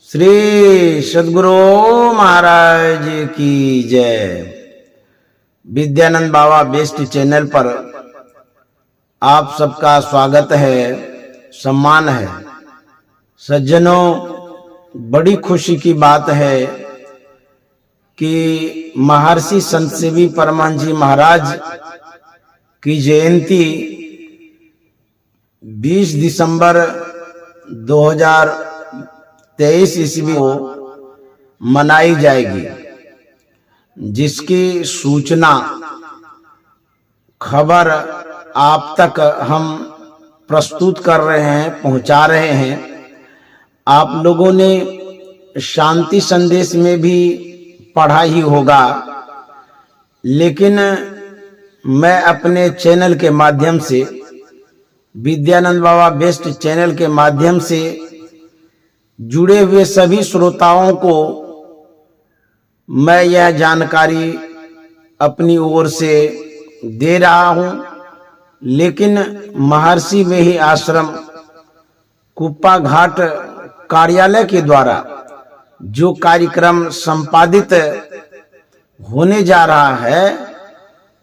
श्री सद्गुरु महाराज की जय। विद्यानंद बाबा best channel पर आप सबका स्वागत है, सम्मान है। सज्जनों, बड़ी खुशी की बात है कि महर्षि संत सेवी परमानंद जी महाराज की जयंती 20 दिसंबर 2023 ईस्वी को मनाई जाएगी, जिसकी सूचना खबर आप तक हम प्रस्तुत कर रहे हैं, पहुंचा रहे हैं। आप लोगों ने शांति संदेश में भी पढ़ा ही होगा, लेकिन मैं अपने चैनल के माध्यम से, विद्यानंद बाबा बेस्ट चैनल के माध्यम से जुड़े हुए सभी श्रोताओं को मैं यह जानकारी अपनी ओर से दे रहा हूं। लेकिन महर्षि में ही आश्रम कुप्पा घाट कार्यालय के द्वारा जो कार्यक्रम संपादित होने जा रहा है,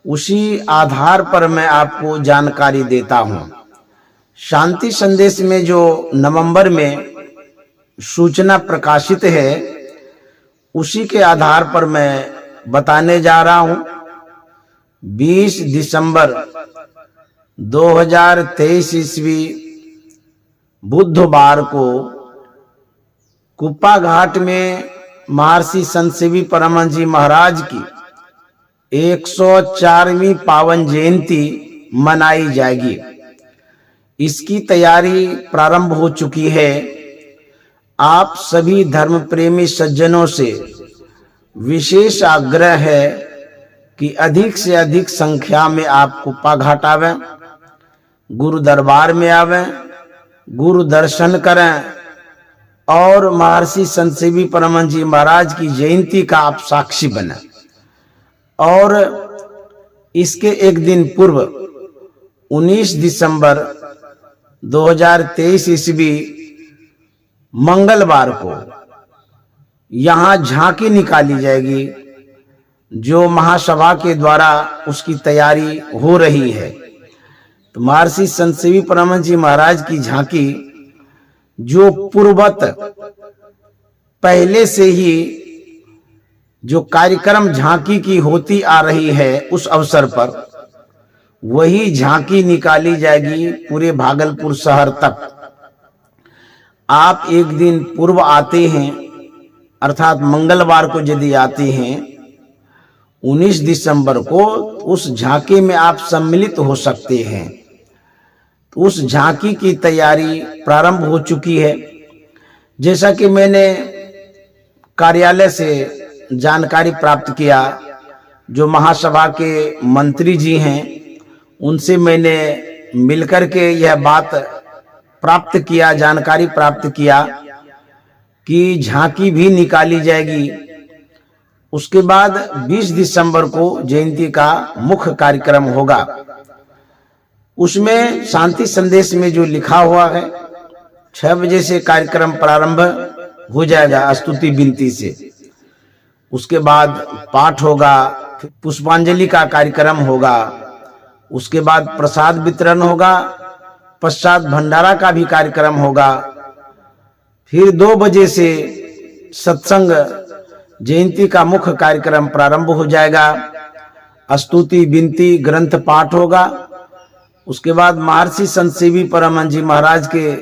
उसी आधार पर मैं आपको जानकारी देता हूं। शांति संदेश में जो नवंबर में सूचना प्रकाशित है, उसी के आधार पर मैं बताने जा रहा हूं। 20 दिसंबर 2023 ईस्वी बुधवार को कुप्पा घाट में महर्षि संत सेवी परमानंद जी महाराज की 104वीं पावन जयंती मनाई जाएगी। इसकी तैयारी प्रारंभ हो चुकी है। आप सभी धर्म प्रेमी सज्जनों से विशेष आग्रह है कि अधिक से अधिक संख्या में आप कुप्पा घाट आवें, गुरु दरबार में आवें, गुरु दर्शन करें और महर्षि संत सेवी परमानंद जी महाराज की जयंती का आप साक्षी बने। और इसके एक दिन पूर्व 19 दिसंबर 2023 ईस्वी मंगलवार को यहां झांकी निकाली जाएगी, जो महासभा के द्वारा उसकी तैयारी हो रही है। तो महर्षि संत सेवी परमानंद जी महाराज की झांकी जो पूर्ववत पहले से ही जो कार्यक्रम झांकी की होती आ रही है, उस अवसर पर वही झांकी निकाली जाएगी पूरे भागलपुर शहर तक। आप एक दिन पूर्व आते हैं, अर्थात मंगलवार को यदि आते हैं 19 दिसंबर को, उस झांकी में आप सम्मिलित हो सकते हैं। तो उस झांकी की तैयारी प्रारंभ हो चुकी है। जैसा कि मैंने कार्यालय से जानकारी प्राप्त किया, जो महासभा के मंत्री जी हैं, उनसे मैंने मिलकर के यह बात प्राप्त किया, जानकारी प्राप्त किया कि झांकी भी निकाली जाएगी। उसके बाद 20 दिसंबर को जयंती का मुख्य कार्यक्रम होगा। उसमें शांति संदेश में जो लिखा हुआ है, 6 बजे से कार्यक्रम प्रारंभ हो जाएगा स्तुति विनती से। उसके बाद पाठ होगा, पुष्पांजलि का कार्यक्रम होगा, उसके बाद प्रसाद वितरण होगा, पश्चात भंडारा का भी कार्यक्रम होगा। फिर 2 बजे से सत्संग जयंती का मुख्य कार्यक्रम प्रारंभ हो जाएगा। स्तुति विनती ग्रंथ पाठ होगा। उसके बाद महर्षि संत सेवी परमानंद जी महाराज के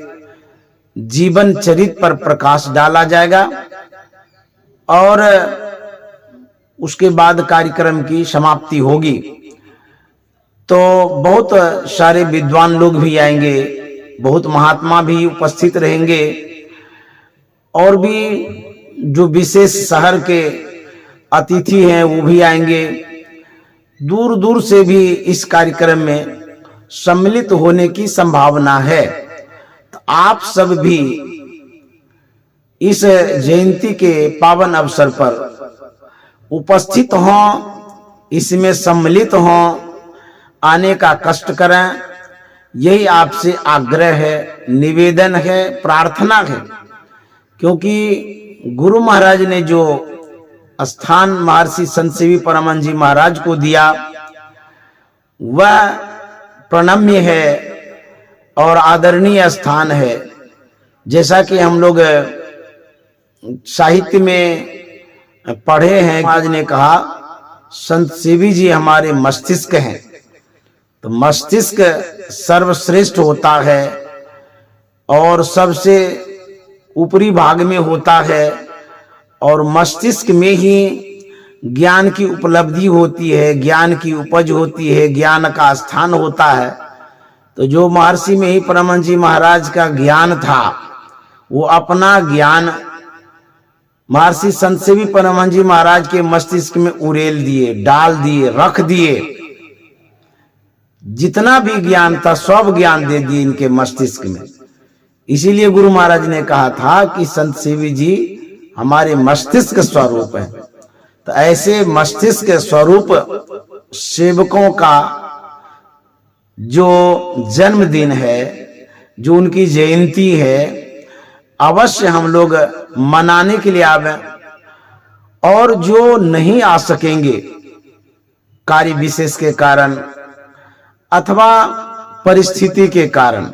जीवन चरित्र पर प्रकाश डाला जाएगा और उसके बाद कार्यक्रम की समाप्ति होगी। तो बहुत सारे विद्वान लोग भी आएंगे, बहुत महात्मा भी उपस्थित रहेंगे और भी जो विशेष शहर के अतिथि हैं वो भी आएंगे। दूर दूर से भी इस कार्यक्रम में सम्मिलित होने की संभावना है। तो आप सब भी इस जयंती के पावन अवसर पर उपस्थित हों, इसमें सम्मिलित हों, आने का कष्ट करें। यही आपसे आग्रह है, निवेदन है, प्रार्थना है क्योंकि गुरु महाराज ने जो स्थान महर्षि संत सेवी परमानंद जी महाराज को दिया वह प्रणम्य है और आदरणीय स्थान है। जैसा कि हम लोग साहित्य में पढ़े हैं, महाराज ने कहा संत सेवी जी हमारे मस्तिष्क हैं। तो मस्तिष्क सर्वश्रेष्ठ होता है और सबसे ऊपरी भाग में होता है और मस्तिष्क में ही ज्ञान की उपलब्धि होती है, ज्ञान की उपज होती है, ज्ञान का स्थान होता है। तो जो महर्षि में ही परमानंद जी महाराज का ज्ञान था वो अपना ज्ञान महर्षि संत सेवी परमानंद जी महाराज के मस्तिष्क में उड़ेल दिए, डाल दिए, रख दिए। जितना भी ज्ञान था सब ज्ञान दे दिए इनके मस्तिष्क में। इसीलिए गुरु महाराज ने कहा था कि संत सेवी जी हमारे मस्तिष्क स्वरूप है। तो ऐसे मस्तिष्क स्वरूप सेवकों का जो जन्मदिन है, जो उनकी जयंती है, अवश्य हम लोग मनाने के लिए आवे। और जो नहीं आ सकेंगे कार्य विशेष के कारण अथवा परिस्थिति के कारण,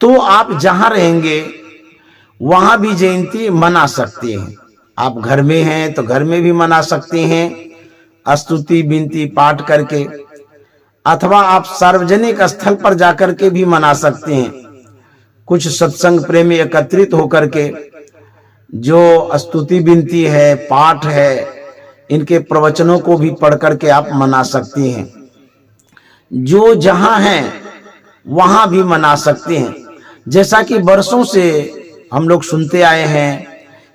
तो आप जहां रहेंगे वहां भी जयंती मना सकते हैं। आप घर में हैं तो घर में भी मना सकते हैं स्तुति विनती पाठ करके, अथवा आप सार्वजनिक स्थल पर जाकर के भी मना सकते हैं। कुछ सत्संग प्रेमी एकत्रित होकर के जो स्तुति विनती है, पाठ है, इनके प्रवचनों को भी पढ़ करके आप मना सकते हैं। जो जहां हैं वहां भी मना सकते हैं। जैसा कि वर्षों से हम लोग सुनते आए हैं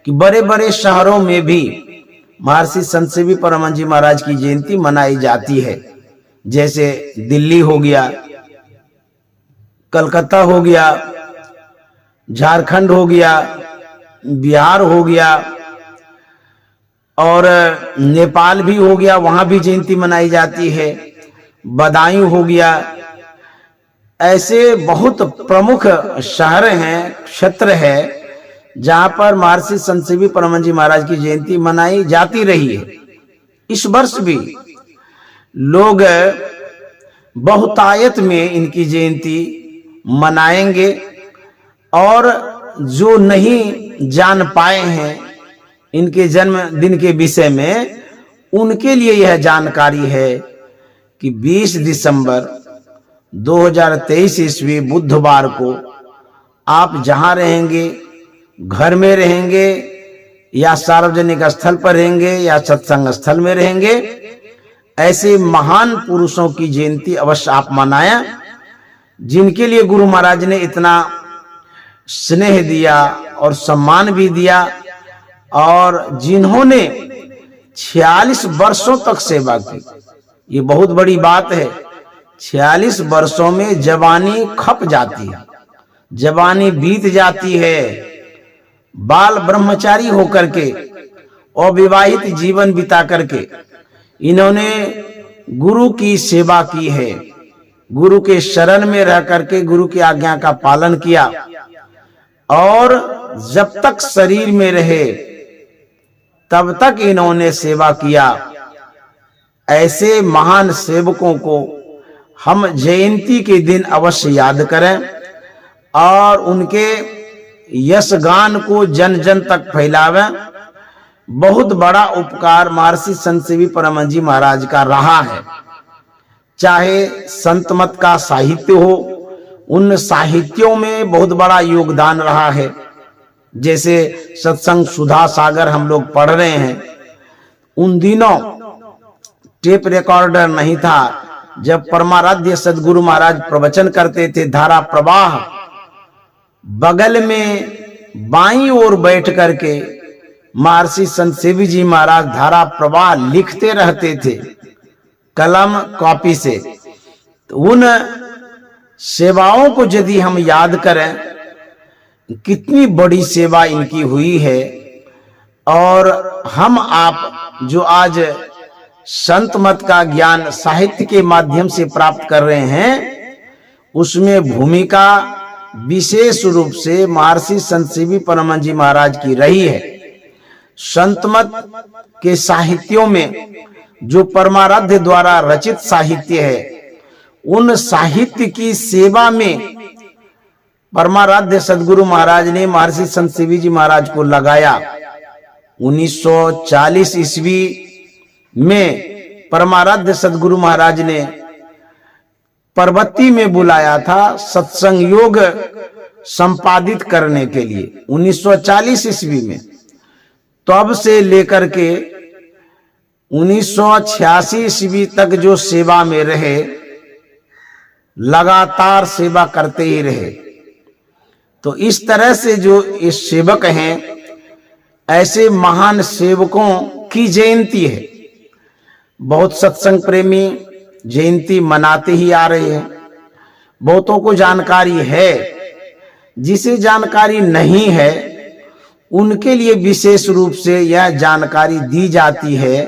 कि बड़े बड़े शहरों में भी महर्षि संत सेवी परमानंद जी महाराज की जयंती मनाई जाती है। जैसे दिल्ली हो गया, कलकत्ता हो गया, झारखंड हो गया, बिहार हो गया और नेपाल भी हो गया, वहां भी जयंती मनाई जाती है। बदायूं हो गया। ऐसे बहुत प्रमुख शहर हैं, क्षेत्र है जहां पर महर्षि संत सेवी परमानंद जी महाराज की जयंती मनाई जाती रही है। इस वर्ष भी लोग बहुतायत में इनकी जयंती मनाएंगे और जो नहीं जान पाए हैं इनके जन्मदिन के विषय में, उनके लिए यह जानकारी है कि 20 दिसंबर 2023 ईस्वी बुधवार को आप जहां रहेंगे, घर में रहेंगे या सार्वजनिक स्थल पर रहेंगे या सत्संग स्थल में रहेंगे, ऐसे महान पुरुषों की जयंती अवश्य आप मनाएं, जिनके लिए गुरु महाराज ने इतना स्नेह दिया और सम्मान भी दिया और जिन्होंने 46 वर्षों तक सेवा की। ये बहुत बड़ी बात है। 46 वर्षों में जवानी खप जाती है, जवानी बीत जाती है। बाल ब्रह्मचारी होकर के अविवाहित जीवन बिता करके इन्होंने गुरु की सेवा की है, गुरु के शरण में रह करके गुरु की आज्ञा का पालन किया और जब तक शरीर में रहे तब तक इन्होंने सेवा किया। ऐसे महान सेवकों को हम जयंती के दिन अवश्य याद करें और उनके यश गान को जन जन तक फैलावें। बहुत बड़ा उपकार महर्षि संत सेवी परमानंद जी महाराज का रहा है। चाहे संत मत का साहित्य हो, उन साहित्यों में बहुत बड़ा योगदान रहा है। जैसे सत्संग सुधा सागर हम लोग पढ़ रहे हैं, उन दिनों टेप रिकॉर्डर नहीं था। जब परमाराध्य सदगुरु महाराज प्रवचन करते थे, धारा प्रवाह बगल में बाईं ओर बैठ करके महर्षि संत सेवी जी महाराज धारा प्रवाह लिखते रहते थे कलम कॉपी से। तो उन सेवाओं को यदि हम याद करें, कितनी बड़ी सेवा इनकी हुई है, और हम आप जो आज संत मत का ज्ञान साहित्य के माध्यम से प्राप्त कर रहे हैं, उसमें भूमिका विशेष रूप से महर्षि संत सीवी परमानंद जी महाराज की रही है। संत मत के साहित्यों में जो परमाराध्य द्वारा रचित साहित्य है, उन साहित्य की सेवा में परमाराध्य सदगुरु महाराज ने महर्षि संत सीवी जी महाराज को लगाया। 1940 ईस्वी में परमाराध्य सदगुरु महाराज ने परबत्ती में बुलाया था सत्संग योग संपादित करने के लिए 1940 ईस्वी में। तब से लेकर के 1986 ईस्वी तक जो सेवा में रहे, लगातार सेवा करते ही रहे। तो इस तरह से जो इस सेवक हैं, ऐसे महान सेवकों की जयंती है। बहुत सत्संग प्रेमी जयंती मनाते ही आ रहे हैं। बहुतों को जानकारी है, जिसे जानकारी नहीं है उनके लिए विशेष रूप से यह जानकारी दी जाती है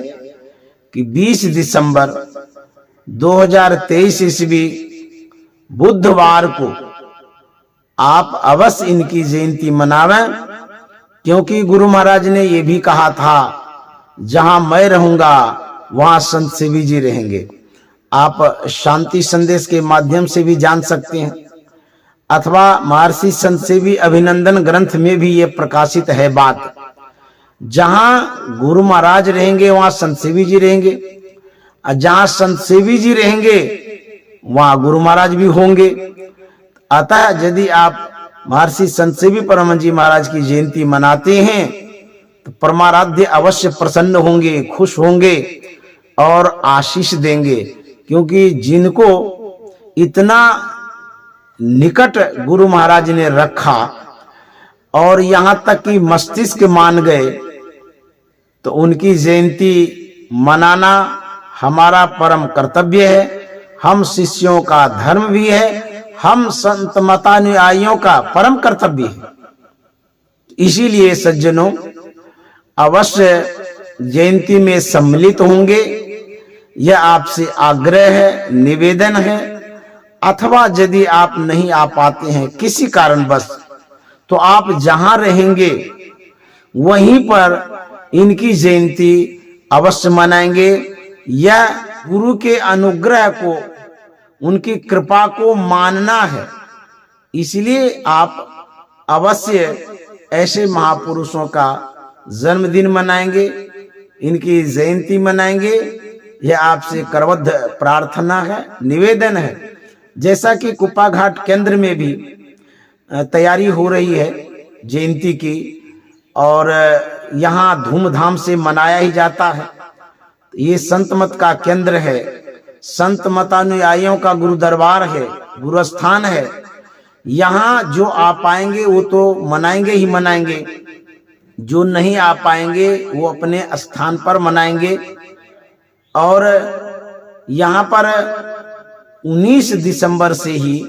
कि 20 दिसंबर 2023 ईस्वी बुधवार को आप अवश्य इनकी जयंती मनावें, क्योंकि गुरु महाराज ने यह भी कहा था, जहां मैं रहूंगा वहां संत सीवी जी रहेंगे। आप शांति संदेश के माध्यम से भी जान सकते हैं, अथवा महर्षि संत सीवी अभिनंदन ग्रंथ में भी ये प्रकाशित है बात। जहां गुरु महाराज रहेंगे वहां संत सीवी जी रहेंगे, और जहां संत सीवी जी रहेंगे वहां गुरु महाराज भी होंगे। अतः यदि आप महर्षि संत सीवी परमानंद जी महाराज की जयंती मनाते हैं तो परमाराध्य अवश्य प्रसन्न होंगे, खुश होंगे और आशीष देंगे, क्योंकि जिनको इतना निकट गुरु महाराज ने रखा और यहां तक कि मस्तिष्क मान गए, तो उनकी जयंती मनाना हमारा परम कर्तव्य है। हम शिष्यों का धर्म भी है, हम संत मतानुयायियों का परम कर्तव्य है। इसीलिए सज्जनों, अवश्य जयंती में सम्मिलित होंगे, यह आपसे आग्रह है, निवेदन है। अथवा यदि आप नहीं आ पाते हैं किसी कारणवश, तो आप जहां रहेंगे वहीं पर इनकी जयंती अवश्य मनाएंगे। यह गुरु के अनुग्रह को, उनकी कृपा को मानना है। इसलिए आप अवश्य ऐसे महापुरुषों का जन्मदिन मनाएंगे, इनकी जयंती मनाएंगे। यह आपसे करबद्ध प्रार्थना है, निवेदन है। जैसा कि कुप्पा घाट केंद्र में भी तैयारी हो रही है जयंती की, और यहाँ धूमधाम से मनाया ही जाता है। ये संत मत का केंद्र है, संत मतानुयायियों का गुरु दरबार है, गुरु स्थान है। यहाँ जो आ पाएंगे वो तो मनाएंगे ही मनाएंगे, जो नहीं आ पाएंगे वो अपने स्थान पर मनाएंगे। और यहाँ पर 19 दिसंबर से ही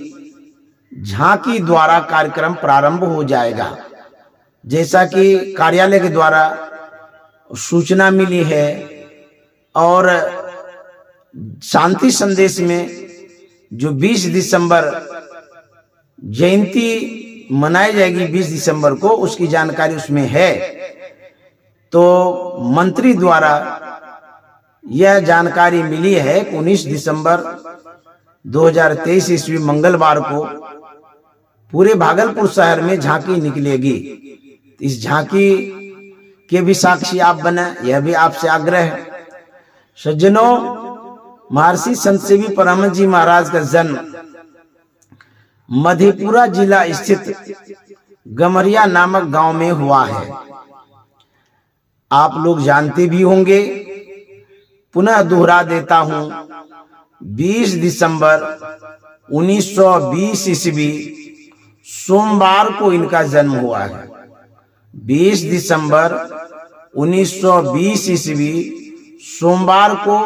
झांकी द्वारा कार्यक्रम प्रारंभ हो जाएगा, जैसा कि कार्यालय के द्वारा सूचना मिली है। और शांति संदेश में जो 20 दिसंबर जयंती मनाई जाएगी 20 दिसंबर को, उसकी जानकारी उसमें है। तो मंत्री द्वारा यह जानकारी मिली है कि 19 दिसंबर 2023 ईस्वी मंगलवार को पूरे भागलपुर शहर में झांकी निकलेगी। इस झांकी के भी साक्षी आप बने, यह भी आपसे आग्रह है। सज्जनों, महर्षि संत सीवी परमानंद जी महाराज का जन्म मधेपुरा जिला स्थित गमरिया नामक गांव में हुआ है। आप लोग जानते भी होंगे, पुनः दोहरा देता हूं। 20 दिसंबर 1920 ईस्वी सोमवार को इनका जन्म हुआ है। 20 दिसंबर 1920 ईस्वी सोमवार को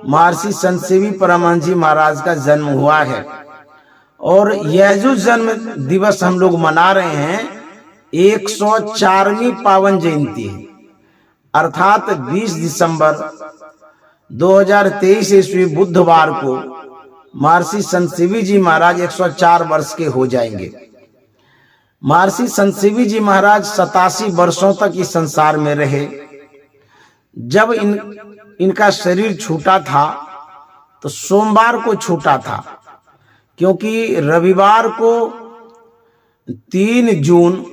महर्षि संत सीवी परमानंद जी महाराज का जन्म हुआ है। और यह जो जन्म दिवस हम लोग मना रहे हैं, 104वीं पावन जयंती है। अर्थात 20 दिसंबर 2023 ईस्वी बुधवार को महर्षि संत सीवी जी महाराज 104 वर्ष के हो जाएंगे। महर्षि संतसेवी जी महाराज 87 वर्षों तक इस संसार में रहे। जब इनका शरीर छूटा था तो सोमवार को छूटा था, क्योंकि रविवार को 3 जून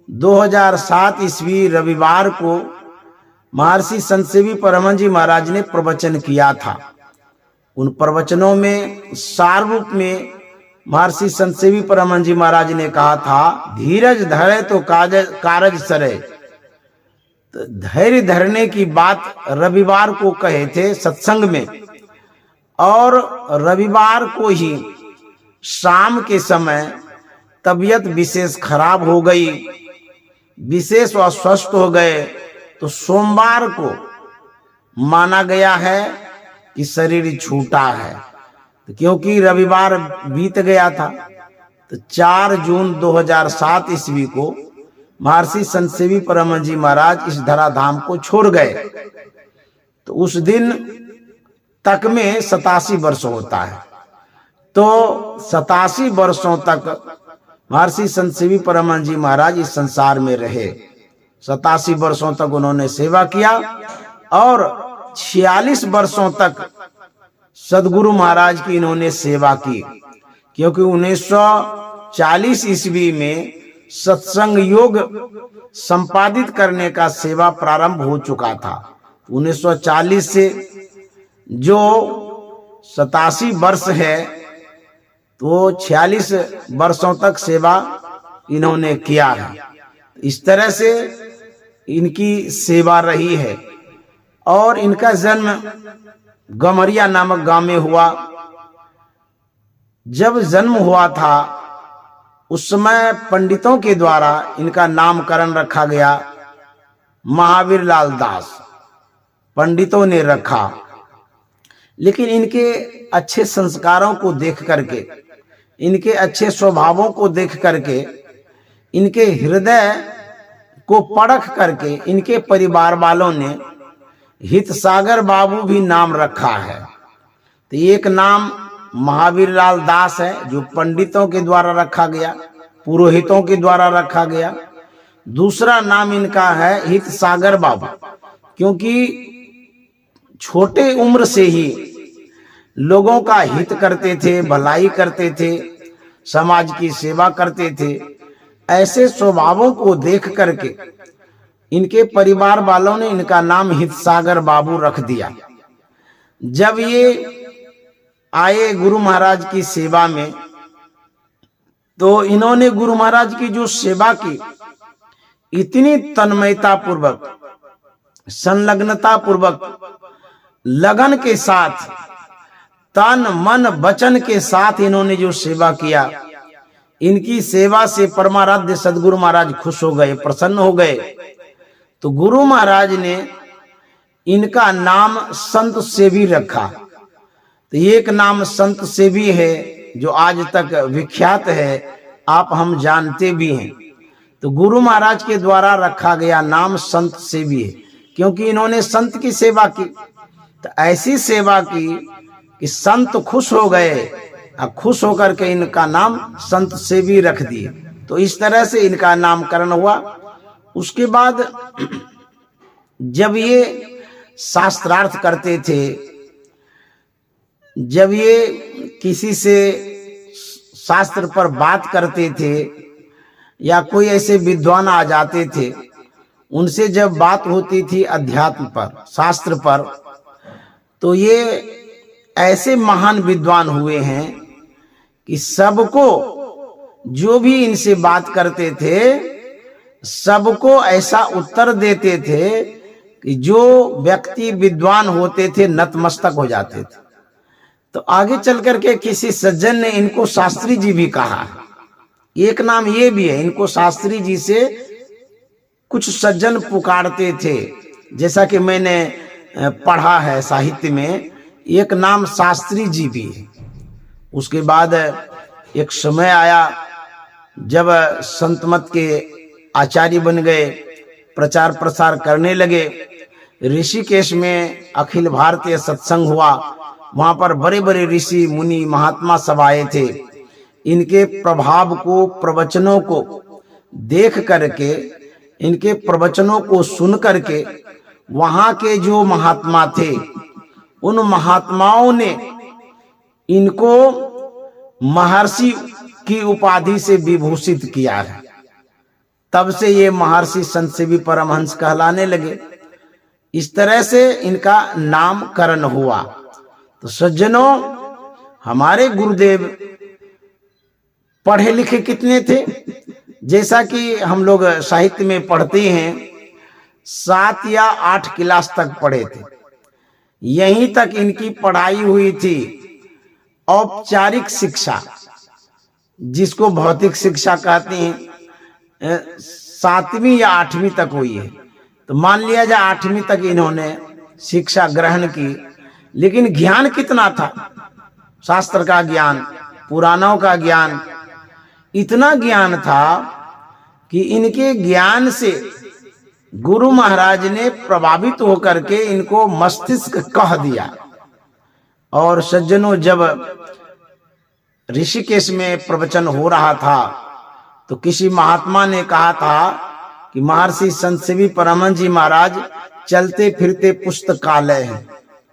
2007 ईस्वी रविवार को महर्षि संतसेवी परमहंस जी महाराज ने प्रवचन किया था। उन प्रवचनों में सार रूप में महर्षि संतसेवी परमहंस जी महाराज ने कहा था, धीरज धरे तो कारज सरे। तो धैर्य धरने की बात रविवार को कहे थे सत्संग में, और रविवार को ही शाम के समय तबीयत विशेष खराब हो गई, विशेष अस्वस्थ हो गए, तो सोमवार को माना गया है कि शरीर छूटा है। तो क्योंकि रविवार बीत गया था, तो 4 जून 2007 ईस्वी को महर्षि संतसेवी परमहंस जी महाराज इस धराधाम को छोड़ गए। तो उस दिन तक में 87 वर्ष होता है। तो 87 वर्षों तक महर्षि संतसेवी परमहंस जी महाराज इस संसार में रहे। 87 वर्षों तक उन्होंने सेवा किया और 46 वर्षों तक सदगुरु महाराज की इन्होंने सेवा की, क्योंकि 1940 ईस्वी में सत्संग योग संपादित करने का सेवा प्रारंभ हो चुका था। 1940 से जो 87 वर्ष है, तो 46 वर्षों तक सेवा इन्होंने किया है। इस तरह से इनकी सेवा रही है। और इनका जन्म गमरिया नामक गांव में हुआ। जब जन्म हुआ था उस समय पंडितों के द्वारा इनका नामकरण रखा गया महावीर लाल दास, पंडितों ने रखा। लेकिन इनके अच्छे संस्कारों को देख करके, इनके अच्छे स्वभावों को देख करके, इनके हृदय को परख करके इनके परिवार वालों ने हितसागर बाबू भी नाम रखा है। तो एक नाम महावीर लाल दास है जो पंडितों के द्वारा रखा गया, पुरोहितों के द्वारा रखा गया। दूसरा नाम इनका है हितसागर बाबू, क्योंकि छोटे उम्र से ही लोगों का हित करते थे, भलाई करते थे, समाज की सेवा करते थे। ऐसे स्वभावों को देख करके इनके परिवार वालों ने इनका नाम हितसागर बाबू रख दिया। जब ये आए गुरु महाराज की सेवा में, तो इन्होंने गुरु महाराज की जो सेवा की, इतनी तन्मयता पूर्वक, संलग्नता पूर्वक, लगन के साथ, तन मन वचन के साथ इन्होंने जो सेवा किया, इनकी सेवा से परमाराध्य सदगुरु महाराज खुश हो गए, प्रसन्न हो गए। तो गुरु महाराज ने इनका नाम संत सेवी रखा। तो एक नाम संत सेवी है जो आज तक विख्यात है, आप हम जानते भी हैं। तो गुरु महाराज के द्वारा रखा गया नाम संत सेवी है, क्योंकि इन्होंने संत की सेवा की। तो ऐसी सेवा की कि संत खुश हो गए, और खुश होकर के इनका नाम संत सेवी रख दिए। तो इस तरह से इनका नामकरण हुआ। उसके बाद जब ये शास्त्रार्थ करते थे, जब ये किसी से शास्त्र पर बात करते थे, या कोई ऐसे विद्वान आ जाते थे, उनसे जब बात होती थी अध्यात्म पर, शास्त्र पर, तो ये ऐसे महान विद्वान हुए हैं कि सबको, जो भी इनसे बात करते थे, सबको ऐसा उत्तर देते थे कि जो व्यक्ति विद्वान होते थे नतमस्तक हो जाते थे। तो आगे चल करके किसी सज्जन ने इनको शास्त्री जी भी कहा। एक नाम ये भी है, इनको शास्त्री जी से कुछ सज्जन पुकारते थे, जैसा कि मैंने पढ़ा है साहित्य में, एक नाम शास्त्री जी भी है। उसके बाद एक समय आया जब संत मत के आचार्य बन गए, प्रचार प्रसार करने लगे। ऋषिकेश में अखिल भारतीय सत्संग हुआ, वहां पर बड़े बड़े ऋषि मुनि महात्मा सब आए थे। इनके प्रभाव को, प्रवचनों को देख करके, इनके प्रवचनों को सुन करके वहां के जो महात्मा थे, उन महात्माओं ने इनको महर्षि की उपाधि से विभूषित किया है। तब से ये महर्षि संत सेवी परमहंस कहलाने लगे। इस तरह से इनका नामकरण हुआ। तो सज्जनों, हमारे गुरुदेव पढ़े लिखे कितने थे? जैसा कि हम लोग साहित्य में पढ़ते हैं, 7 या 8 क्लास तक पढ़े थे। यहीं तक इनकी पढ़ाई हुई थी। औपचारिक शिक्षा, जिसको भौतिक शिक्षा कहते हैं, 7वीं या 8वीं तक हुई है। तो मान लिया जाए 8वीं तक इन्होंने शिक्षा ग्रहण की। लेकिन ज्ञान कितना था? शास्त्र का ज्ञान, पुराणों का ज्ञान, इतना ज्ञान था कि इनके ज्ञान से गुरु महाराज ने प्रभावित होकर के इनको मस्तिष्क कह दिया। और सज्जनों, जब ऋषिकेश में प्रवचन हो रहा था तो किसी महात्मा ने कहा था कि महर्षि संत सेवी परमहंस जी महाराज चलते फिरते पुस्तकालय हैं।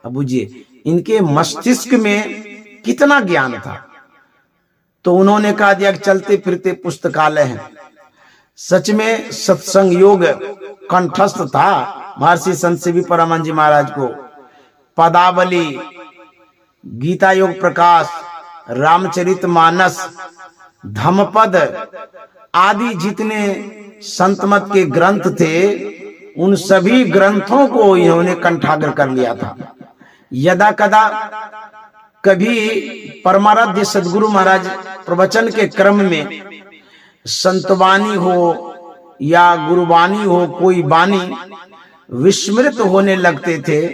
अब बुझिए इनके मस्तिष्क में कितना ज्ञान था। तो उन्होंने कहा दिया कि चलते फिरते पुस्तकालय हैं। सच में सत्संग योग कंठस्थ था महर्षि संत सेवी परमहंस जी महाराज को। पदावली, गीता योग प्रकाश, रामचरितमानस, धम्मपद आदि जितने संतमत के ग्रंथ थे, उन सभी ग्रंथों को इन्होंने कंठाग्र कर लिया था। यदा कदा कभी परमाराध्य सदगुरु महाराज प्रवचन के क्रम में संतवाणी हो या गुरुवाणी हो, कोई वाणी विस्मृत होने लगते थे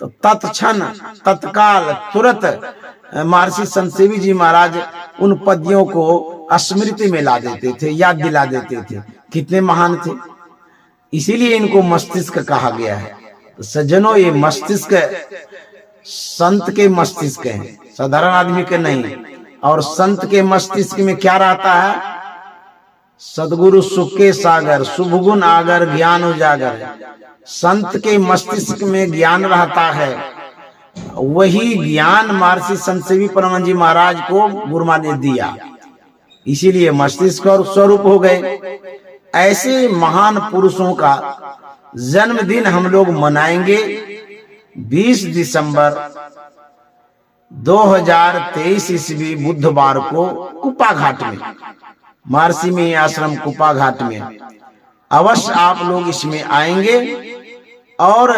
तो तत्क्षण तत्काल तुरंत महर्षि संत सेवी जी महाराज उन पद्यों को स्मृति में ला देते थे, याद दिला देते थे। कितने महान थे। इसीलिए इनको मस्तिष्क कहा गया है। तो सज्जनों, ये मस्तिष्क संत के मस्तिष्क है, साधारण आदमी के नहीं। और संत के मस्तिष्क में क्या रहता है? सदगुरु सुख के सागर, शुभ गुण आगर, ज्ञान उजागर। संत के मस्तिष्क में ज्ञान रहता है। वही ज्ञान महर्षि संत सेवी परमहंस जी महाराज को गुरुमा ने दिया, इसीलिए मस्तिष्क और स्वरूप हो गए। ऐसे महान पुरुषों का जन्मदिन हम लोग मनाएंगे 20 दिसंबर 2023 ईस्वी बुधवार को कुप्पा घाट में, महर्षि में आश्रम कुप्पा घाट में। अवश्य आप लोग इसमें आएंगे और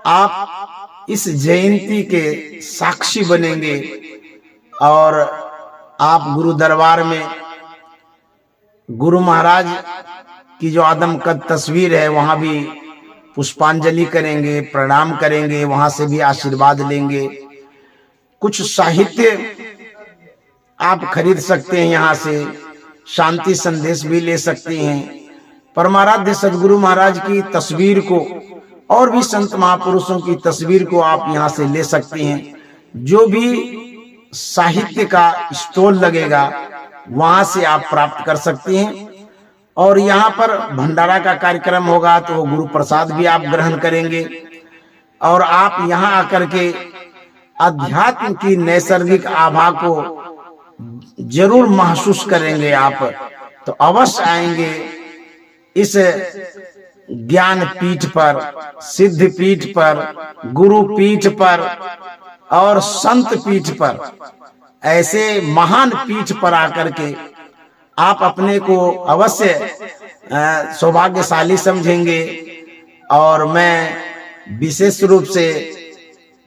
आप इस जयंती के साक्षी बनेंगे। और आप गुरु दरबार में गुरु महाराज की जो आदमकद तस्वीर है वहां भी पुष्पांजलि करेंगे, प्रणाम करेंगे, वहां से भी आशीर्वाद लेंगे। कुछ साहित्य आप खरीद सकते हैं, यहाँ से शांति संदेश भी ले सकते हैं। परमाराध्य सदगुरु महाराज की तस्वीर को और भी संत महापुरुषों की तस्वीर को आप यहाँ से ले सकते हैं। जो भी साहित्य का स्टॉल लगेगा वहां से आप प्राप्त कर सकते हैं। और यहाँ पर भंडारा का कार्यक्रम होगा तो वो गुरु प्रसाद भी आप ग्रहण करेंगे। और आप यहाँ आकर के अध्यात्म की नैसर्गिक आभा को जरूर महसूस करेंगे। आप तो अवश्य आएंगे इस ज्ञान पीठ पर, सिद्ध पीठ पर, गुरु पीठ पर और संत पीठ पर। ऐसे महान पीठ पर आकर के आप अपने को अवश्य सौभाग्यशाली समझेंगे। और मैं विशेष रूप से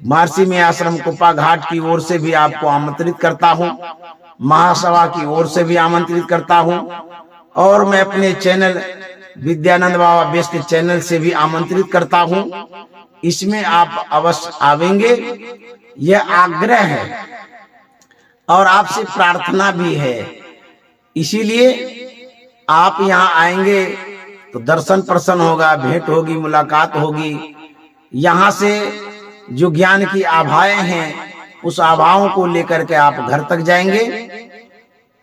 महर्षि में आश्रम कुप्पा घाट की ओर से भी आपको आमंत्रित करता हूं, महासभा की ओर से भी आमंत्रित करता हूं, और मैं अपने चैनल विद्यानंद बाबा बेस्ट चैनल से भी आमंत्रित करता हूं। इसमें आप अवश्य आवेंगे, यह आग्रह है और आपसे प्रार्थना भी है। इसीलिए आप यहाँ आएंगे तो दर्शन प्रसन्न होगा, भेंट होगी, मुलाकात होगी। यहाँ से जो ज्ञान की आभाएं हैं उस आभाओं को लेकर के आप घर तक जाएंगे।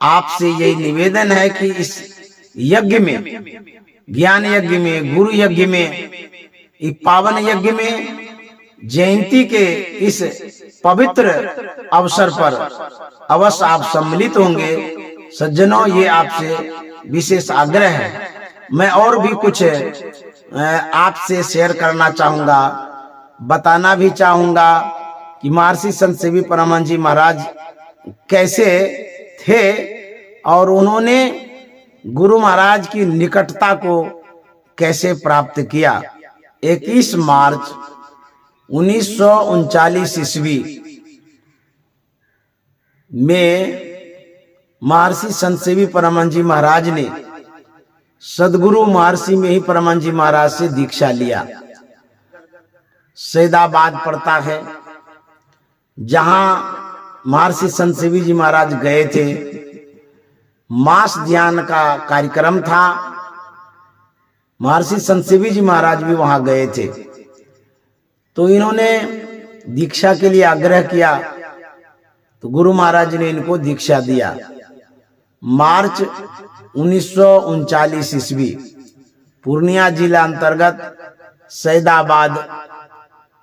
आपसे यही निवेदन है कि इस यज्ञ में, ज्ञान यज्ञ में, गुरु यज्ञ में, इस पावन यज्ञ में जयंती के इस पवित्र अवसर पर अवश्य आप सम्मिलित होंगे। सज्जनों, ये आपसे विशेष आग्रह है। मैं और भी कुछ आपसे शेयर करना चाहूंगा, बताना भी चाहूंगा कि महर्षि संत सेवी परमानंद जी महाराज कैसे थे और उन्होंने गुरु महाराज की निकटता को कैसे प्राप्त किया। 21 मार्च 1939 ईस्वी में महर्षि संत सेवी परमानंद जी महाराज ने सदगुरु महर्षि में ही परमानंद जी महाराज से दीक्षा लिया। सैदाबाद पड़ता है, जहां महर्षि संत सेवी जी महाराज गए थे। मास ध्यान का कार्यक्रम था, महर्षि संत सेवी जी महाराज भी वहां गए थे। तो इन्होंने दीक्षा के लिए आग्रह किया, तो गुरु महाराज ने इनको दीक्षा दिया। मार्च 1939 ईस्वी पूर्णिया जिला अंतर्गत सैदाबाद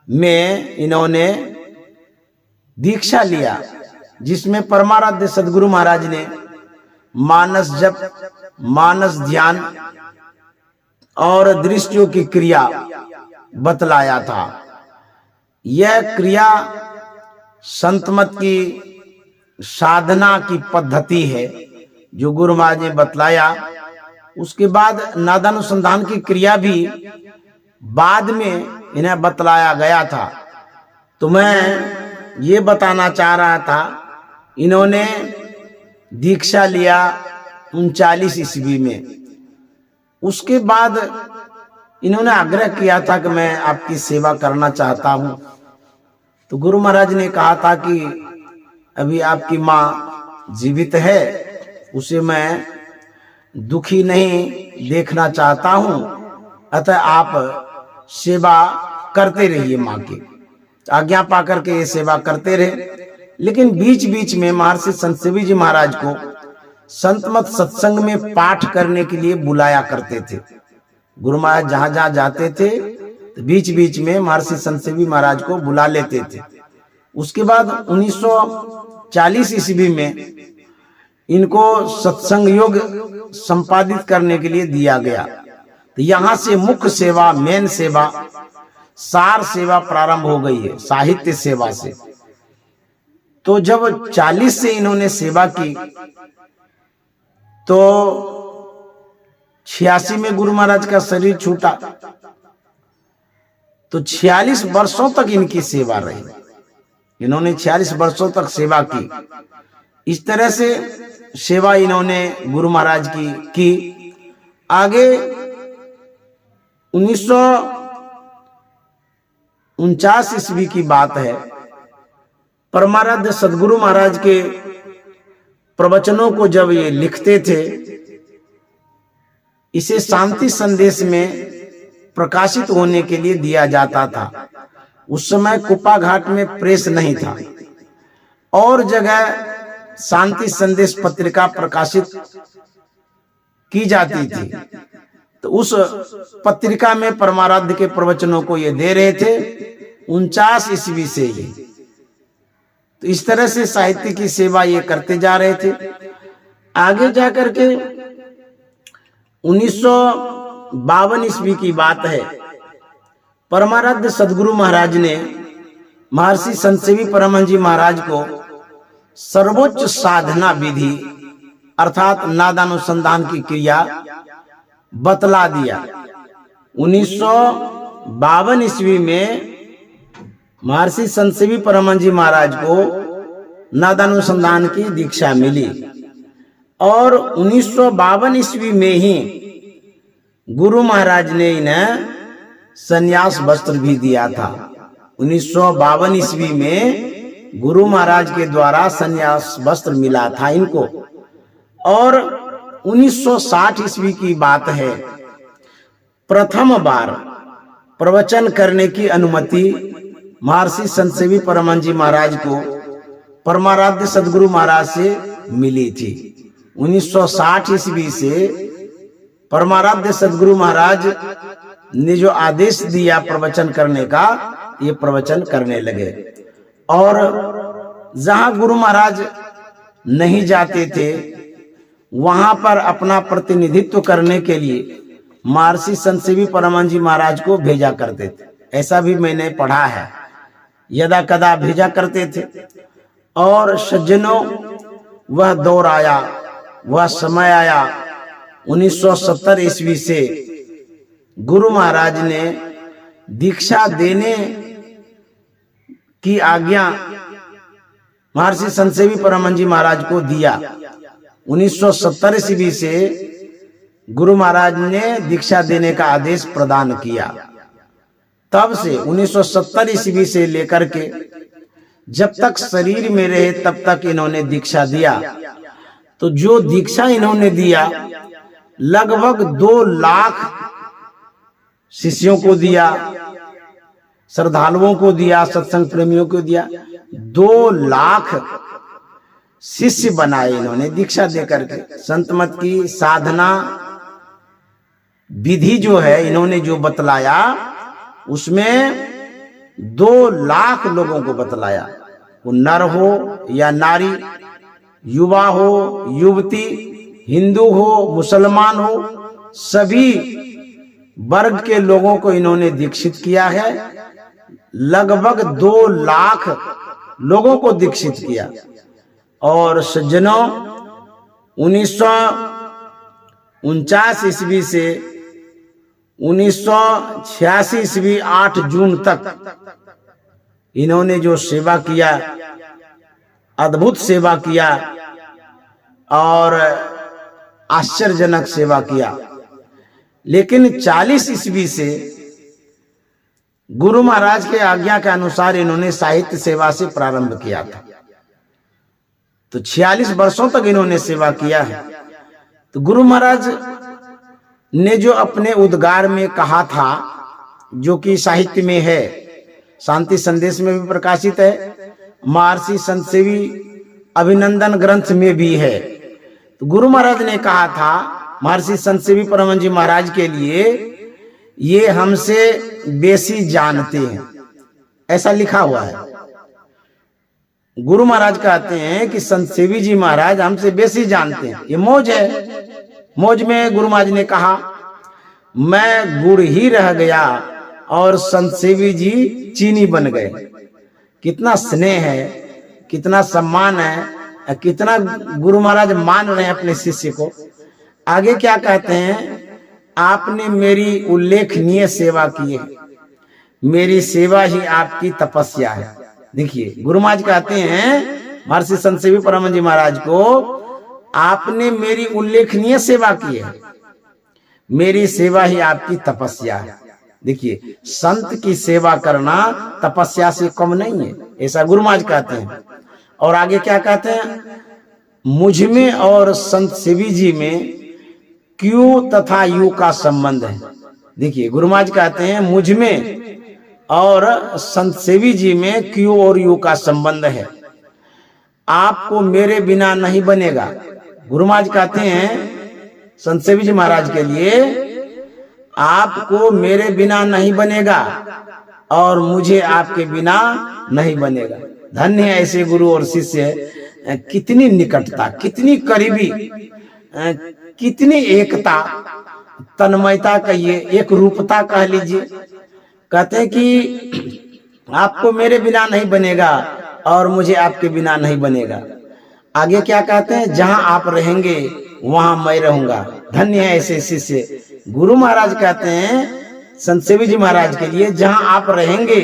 में इन्होंने दीक्षा लिया, जिसमें परमाराध्य सदगुरु महाराज ने मानस जप, मानस ध्यान और दृष्टियों की क्रिया बतलाया था। यह क्रिया संतमत की साधना की पद्धति है जो गुरु महाराज ने बतलाया। उसके बाद नादानुसंधान की क्रिया भी बाद में इन्हें बतलाया गया था। तो मैं ये बताना चाह रहा था, इन्होंने दीक्षा लिया 39 ईस्वी में। उसके बाद इन्होंने आग्रह किया था कि मैं आपकी सेवा करना चाहता हूं। तो गुरु महाराज ने कहा था कि अभी आपकी माँ जीवित है, उसे मैं दुखी नहीं देखना चाहता हूं, अतः आप सेवा करते रहिए माँ की। आज्ञा पाकर के ये सेवा करते रहे। लेकिन बीच बीच में महर्षि संत सेवी जी महाराज को संतमत सत्संग में पाठ करने के लिए बुलाया करते थे। गुरु महाराज जहां जहां जाते थे तो बीच बीच में महर्षि संत सेवी महाराज को बुला लेते थे। उसके बाद 1940 ईस्वी में इनको सत्संग योग संपादित करने के लिए दिया गया। तो यहां से मुख्य सेवा, मेन सेवा, सार सेवा प्रारंभ हो गई है, साहित्य सेवा से। तो जब 40 से इन्होंने सेवा की तो 86 में गुरु महाराज का शरीर छूटा। तो 46 वर्षों तक इनकी सेवा रही। इन्होंने 46 वर्षों तक सेवा की। इस तरह से सेवा इन्होंने गुरु महाराज की। आगे 1949 ईस्वी की बात है। परमाराध्य सदगुरु महाराज के प्रवचनों को जब ये लिखते थे, इसे शांति संदेश में प्रकाशित होने के लिए दिया जाता था। उस समय कुप्पा घाट में प्रेस नहीं था और जगह शांति संदेश पत्रिका प्रकाशित की जाती थी। तो उस पत्रिका में परमाराध्य के प्रवचनों को ये दे रहे थे 49 ईस्वी से ही। तो इस तरह से साहित्य की सेवा ये करते जा रहे थे। आगे जाकर के 1952 ईस्वी की बात है। परमाराध्य सदगुरु महाराज ने महर्षि संत सेवी परमानंद जी महाराज को सर्वोच्च साधना विधि अर्थात नादानुसंधान की क्रिया बतला दिया। 1952 ईस्वी में महर्षि संत सेवी परमानंद जी महाराज को नादानुसंधान की दीक्षा मिली और 1952 ईस्वी में ही गुरु महाराज ने इन्हें संन्यास वस्त्र भी दिया था। 1952 ईस्वी में गुरु महाराज के द्वारा संन्यास वस्त्र मिला था इनको। और 1960 ईस्वी की बात है, प्रथम बार प्रवचन करने की अनुमति महर्षि संत सेवी परमानंद जी महाराज को परमाराध्य सदगुरु महाराज से मिली थी। 1960 ईस्वी से परमाराध्य सदगुरु महाराज ने जो आदेश दिया प्रवचन करने का, ये प्रवचन करने लगे। और जहां गुरु महाराज नहीं जाते थे वहां पर अपना प्रतिनिधित्व करने के लिए महर्षि संतसेवी परमानंद जी महाराज को भेजा करते थे। ऐसा भी मैंने पढ़ा है, यदा कदा भेजा करते थे। और सज्जनों, वह दौर आया, वह समय आया 1970 ईस्वी से गुरु महाराज ने दीक्षा देने की आज्ञा महर्षि संतसेवी परमानंद जी महाराज को दिया। 1970 ईस्वी से गुरु महाराज ने दीक्षा देने का आदेश प्रदान किया। तब से 1970 ईस्वी से लेकर के जब तक शरीर में रहे तब तक इन्होंने दीक्षा दिया। तो जो दीक्षा इन्होंने दिया लगभग 2 लाख शिष्यों को दिया, श्रद्धालुओं को दिया, सत्संग प्रेमियों को दिया। 2 लाख शिष्य बनाए इन्होंने दीक्षा देकर के। संत मत की साधना विधि जो है इन्होंने जो बतलाया उसमें 2 लाख लोगों को बतलाया। वो नर हो या नारी, युवा हो, युवती, हिंदू हो, मुसलमान हो, सभी वर्ग के लोगों को इन्होंने दीक्षित किया है। लगभग 2 लाख लोगों को दीक्षित किया। और सज्जनों, 1949 ईस्वी से 1986 ईस्वी 8 जून तक इन्होंने जो सेवा किया, अद्भुत सेवा किया और आश्चर्यजनक सेवा किया। लेकिन 40 ईस्वी से गुरु महाराज के आज्ञा के अनुसार इन्होंने साहित्य सेवा से प्रारंभ किया था। तो 46 वर्षों तक इन्होंने सेवा किया है। तो गुरु महाराज ने जो अपने उद्गार में कहा था, जो कि साहित्य में है, शांति संदेश में भी प्रकाशित है, महर्षि संतसेवी अभिनंदन ग्रंथ में भी है। तो गुरु महाराज ने कहा था महर्षि संतसेवी परमानंद जी महाराज के लिए, ये हमसे बेसी जानते हैं, ऐसा लिखा हुआ है। गुरु महाराज कहते हैं कि संतसेवी जी महाराज हमसे बेसी जानते हैं। ये मौज है। मौज में गुरु महाराज ने कहा, मैं गुड़ ही रह गया और संतसेवी जी चीनी बन गए। कितना स्नेह है, कितना सम्मान है, कितना गुरु महाराज मान रहे हैं अपने शिष्य को। आगे क्या कहते हैं, आपने मेरी उल्लेखनीय सेवा की है, मेरी सेवा ही आपकी तपस्या है। देखिए, गुरु महाराज कहते हैं महर्षि संतसेवी परमानंद जी महाराज को, आपने मेरी उल्लेखनीय सेवा की है, मेरी सेवा ही आपकी तपस्या है। देखिए, संत की सेवा करना तपस्या से कम नहीं है, ऐसा गुरु महाराज कहते हैं। और आगे क्या कहते हैं, मुझ में और संतसेवी जी में क्यों तथा यू का संबंध है। देखिए, गुरु महाराज कहते हैं मुझ में और संतसेवी जी में क्यों और यू का संबंध है। आपको मेरे बिना नहीं बनेगा। गुरु महाराज कहते हैं संतसेवी जी महाराज के लिए, आपको मेरे बिना नहीं बनेगा और मुझे आपके बिना नहीं बनेगा। धन्य है ऐसे गुरु और शिष्य। कितनी निकटता, कितनी करीबी, कितनी एकता, तन्मयता कहिए, एक रूपता कह लीजिए। कहते हैं कि आपको मेरे बिना नहीं बनेगा और मुझे आपके बिना नहीं बनेगा। आगे क्या कहते हैं, जहां आप रहेंगे वहां मैं रहूंगा। धन्य है ऐसे शिष्य। गुरु महाराज कहते हैं संतसेवी जी महाराज के लिए, जहां आप रहेंगे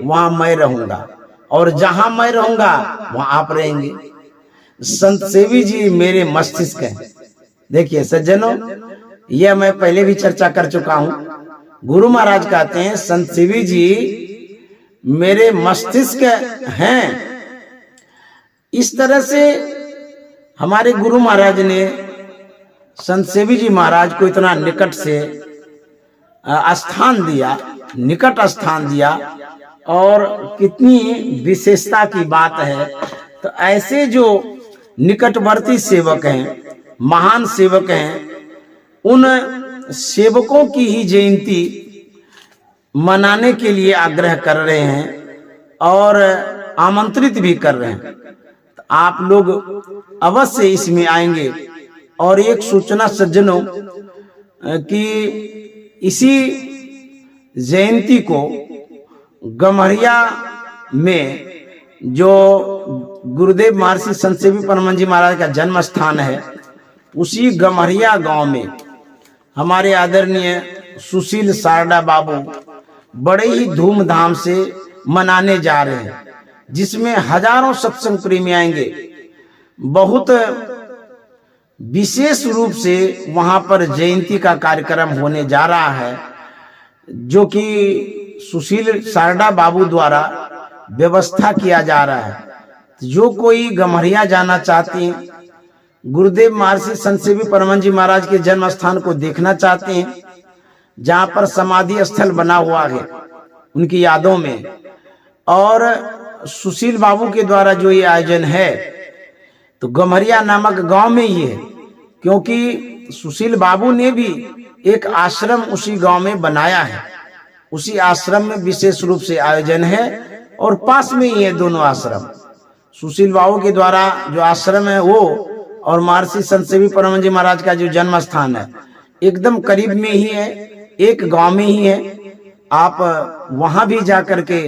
वहां मैं रहूंगा और जहां मैं रहूंगा वहां आप रहेंगे। संतसेवी जी मेरे मस्तिष्क हैं। देखिए सज्जनों, यह मैं पहले भी चर्चा कर चुका हूं। गुरु महाराज कहते हैं संतसेवी जी मेरे मस्तिष्क हैं। इस तरह से हमारे गुरु महाराज ने संतसेवी जी महाराज को इतना निकट से स्थान दिया, निकट स्थान दिया। और कितनी विशेषता की बात है। तो ऐसे जो निकटवर्ती सेवक हैं, महान सेवक हैं, उन सेवकों की ही जयंती मनाने के लिए आग्रह कर रहे हैं और आमंत्रित भी कर रहे हैं। तो आप लोग अवश्य इसमें आएंगे। और एक सूचना सज्जनों कि इसी जयंती को गम्हरिया में जो गुरुदेव महर्षि संत सेवी परम जी महाराज का जन्म स्थान है, उसी गम्हरिया गांव में हमारे आदरणीय सुशील सारडा बाबू बड़े ही धूमधाम से मनाने जा रहे हैं, जिसमें हजारों सत्संग प्रेमी आएंगे। बहुत विशेष रूप से वहां पर जयंती का कार्यक्रम होने जा रहा है, जो कि सुशील सारडा बाबू द्वारा व्यवस्था किया जा रहा है। जो कोई गम्हरिया जाना चाहते हैं, गुरुदेव महर्षि संत सेवी परम जी महाराज के जन्म स्थान को देखना चाहते हैं, जहां पर समाधि स्थल बना हुआ है उनकी यादों में, और सुशील बाबू के द्वारा जो ये आयोजन है, तो गम्हरिया नामक गांव में ही है, क्योंकि सुशील बाबू ने भी एक आश्रम उसी गांव में बनाया है। उसी आश्रम में विशेष रूप से आयोजन है और पास में ही है दोनों आश्रम। सुशील बाबू के द्वारा जो आश्रम है वो और महर्षि संत सेवी परम जी महाराज का जो जन्म स्थान है एकदम करीब में ही है, एक गांव में ही है। आप वहां भी जाकर के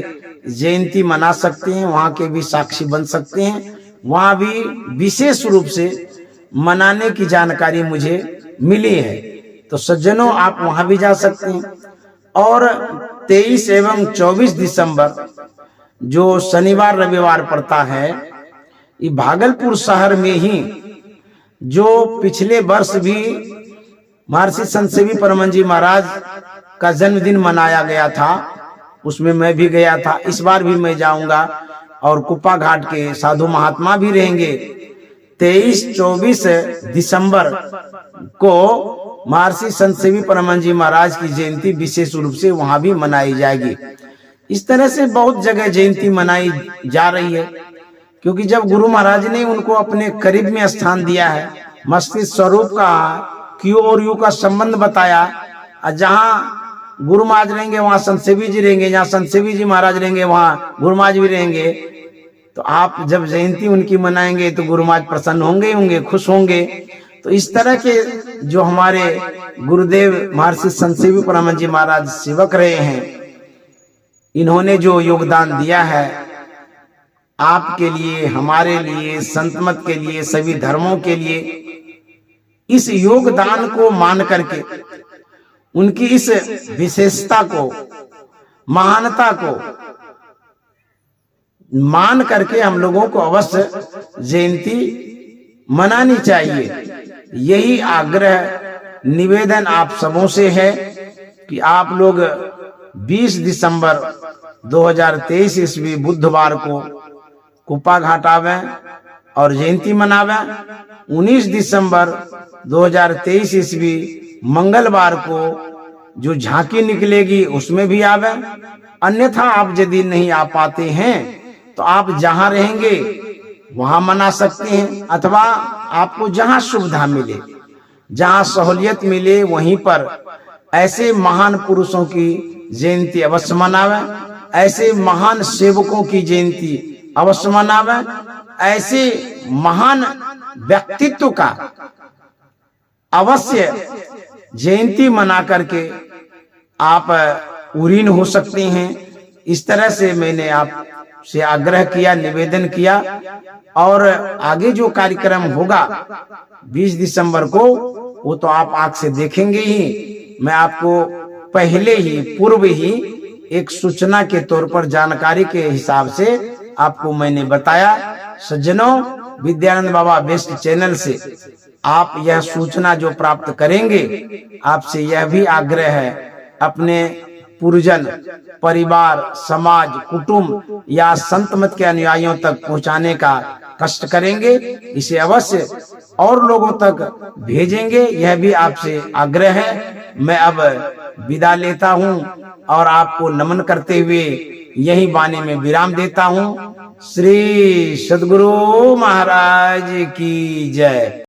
जयंती मना सकते हैं, वहां के भी साक्षी बन सकते हैं। वहां भी विशेष रूप से मनाने की जानकारी मुझे मिली है, तो सज्जनों आप वहां भी जा सकते हैं। और 23 एवं 24 दिसंबर जो शनिवार रविवार पड़ता है, ये भागलपुर शहर में ही जो पिछले वर्ष भी महर्षि संत सेवी परम जी महाराज का जन्मदिन मनाया गया था, उसमें मैं भी गया था। इस बार भी मैं जाऊंगा और कुप्पा घाट के साधु महात्मा भी रहेंगे। 23-24 दिसंबर को महर्षि संत सेवी परम जी महाराज की जयंती विशेष रूप से वहां भी मनाई जाएगी। इस तरह से बहुत जगह जयंती मनाई जा रही है, क्योंकि जब गुरु महाराज ने उनको अपने करीब में स्थान दिया है, मस्तिष्क स्वरूप का क्यों और यू का संबंध बताया, जहां गुरु महाराज रहेंगे वहां संत सेवी जी रहेंगे, जहां संत सेवी जी महाराज रहेंगे वहां गुरु महाराज भी रहेंगे। तो आप जब जयंती उनकी मनाएंगे तो गुरु महाराज प्रसन्न होंगे, खुश होंगे। तो इस तरह के जो हमारे गुरुदेव महर्षि संत सेवी परम जी महाराज सेवक रहे हैं, इन्होंने जो योगदान दिया है आपके लिए, हमारे लिए, संत मत के लिए, सभी धर्मों के लिए, इस योगदान को मान करके, उनकी इस विशेषता को, महानता को मान करके हम लोगों को अवश्य जयंती मनानी चाहिए। यही आग्रह निवेदन आप सबों से है कि आप लोग 20 दिसंबर 2023 ईस्वी बुधवार को कुप्पा घाट आवे और जयंती मनावे। 19 दिसंबर 2023 ईस्वी मंगलवार को जो झांकी निकलेगी उसमें भी आवे। अन्यथा आप यदि नहीं आ पाते हैं तो आप जहां रहेंगे वहां मना सकते हैं, अथवा आपको जहां सुविधा मिले, जहां सहूलियत मिले, वहीं पर ऐसे महान पुरुषों की जयंती अवश्य मनावे, ऐसे महान सेवकों की जयंती अवश्य मनावे, ऐसे महान व्यक्तित्व का अवश्य जयंती मना करके आप उरीन हो सकते हैं। इस तरह से मैंने आपसे आग्रह किया, निवेदन किया। और आगे जो कार्यक्रम होगा 20 दिसंबर को, वो तो आप आंख से देखेंगे ही। मैं आपको पहले ही, पूर्व ही एक सूचना के तौर पर, जानकारी के हिसाब से आपको मैंने बताया। सज्जनों, विद्यानंद बाबा बेस्ट चैनल से आप यह सूचना जो प्राप्त करेंगे, आपसे यह भी आग्रह है, अपने पुरजन, परिवार, समाज, कुटुंब या संत मत के अनुयायियों तक पहुंचाने का कष्ट करेंगे। इसे अवश्य और लोगों तक भेजेंगे, यह भी आपसे आग्रह है। मैं अब विदा लेता हूं और आपको नमन करते हुए यही वाणी में विराम देता हूं। श्री सद्गुरु महाराज की जय।